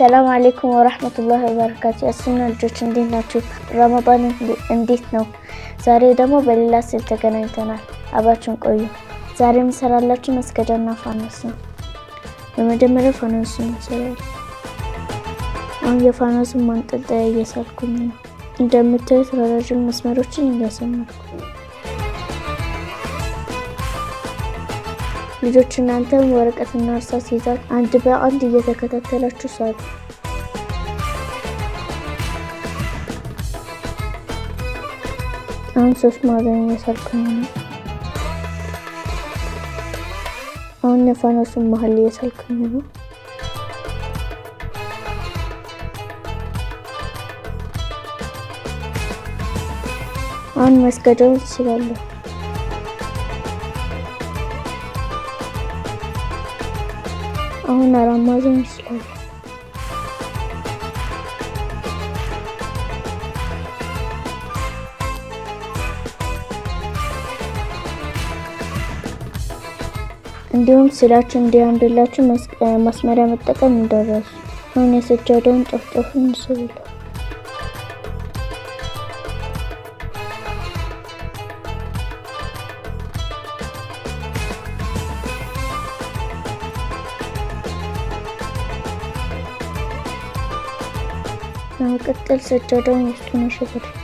ሰላም አለይኩም ወራህመቱላሂ ወበረካቱ። የሱና ልጆች እንዴት ናችሁ? ረመዳን እንዴት ነው? ዛሬ ደግሞ በሌላ ስል ተገናኝተናል። አብራችሁን ቆዩ። ዛሬ የምሰራላችሁ መስገጃና ፋኖስ ነው። በመጀመሪያ ፋኖስን እንሰራለን። አሁን የፋኖስን ማንጠልጠያ እየሳልኩኝ ነው። እንደምታዩት ረዣዥም መስመሮችን እያሰመርኩ። ልጆች እናንተም ወረቀትና እርሳስ ይዛችሁ አንድ በአንድ እየተከታተላችሁ ሳሉ። አሁን 3 ማዕዘን እየሳልኩኝ ነው። አሁን የፋኖሱን መሀል እየሳልኩኝ ነው። አሁን መስገጃውን እችላለሁ። አሁን 4 ማዕዘን ይችላል። እንዲሁም ስላችሁ እንዲያምርላችሁ ማስመሪያ መጠቀም እንዳትረሱ። አሁን የሰጃዳውን ጫፍ እንስራለን። በመቀጠል ሰጃዳውን ውስጡን አሸበርኩ።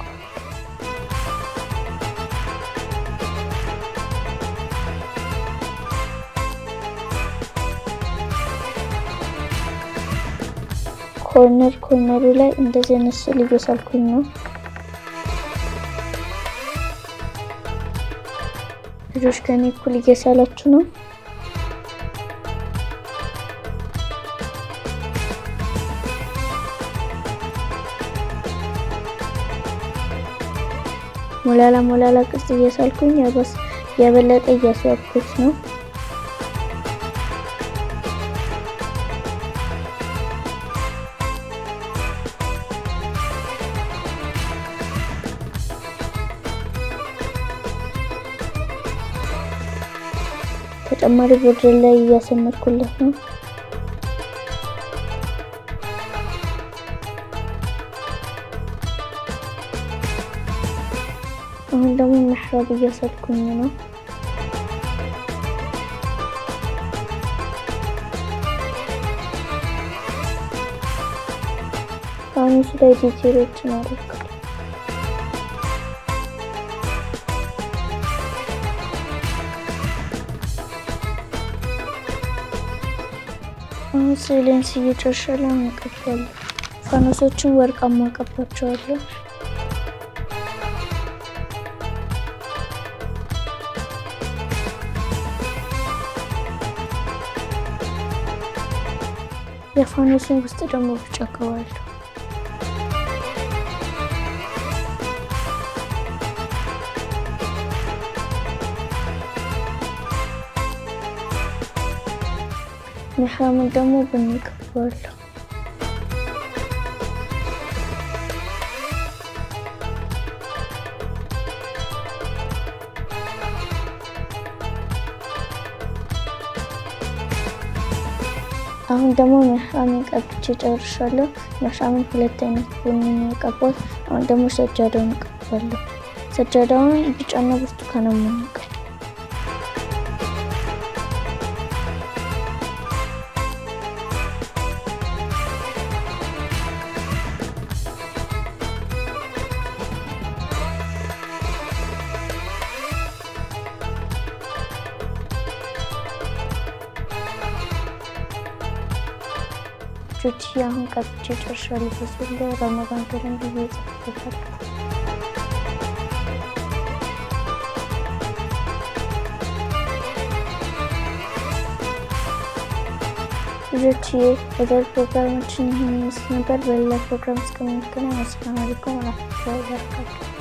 ኮርነሩ ላይ እንደዚህ አይነት ስዕል እየሳልኩኝ ነው። ልጆች ከኔ እኩል እየሳላችሁ ነው። ሞላላ ቅርጽ እየሳልኩኝ የበለጠ እያስዋብኩት ነው። ተጨማሪ ቦርደር ላይ እያሰመርኩለት ነው። አሁን ደግሞ መሕራብ እያሳልኩኝ ነው። ፋኖሱ ላይ ዲቴሎችን አደርጋለሁ። አሁን ስዕሌን እየጨረሻለሁ። እንቀባለን። ፋኖሶችን ወርቃማ ቀባቸዋለሁ። የፋኖሱን ውስጥ ደግሞ ብጫ ቀባለሁ። መሕራሙን ደግሞ ቡኒ ቀባለሁ። አሁን ደግሞ መሕራሙን ቀብቼ ጨርሻለሁ። መሕራሙን 2 አይነት ቡኒ ነው የቀባሁት። አሁን ደግሞ ሰጃዳውን እቀባለሁ። ሰጃዳውን ቢጫና ብርቱካናማ ነው የቀባሁት። ልጆች አሁን ቀብቼ ጨርሻለሁ። በስዕል ላይ ረመዳን በደንብ እየጻፍኩበታለሁ። ልጆች የዛሬ ፕሮግራማችን ይህን ይመስል ነበር። በሌላ ፕሮግራም እስከምንገናኝ አሰላሙ አለይኩም ወራህመቱላሂ ወበረካቱ።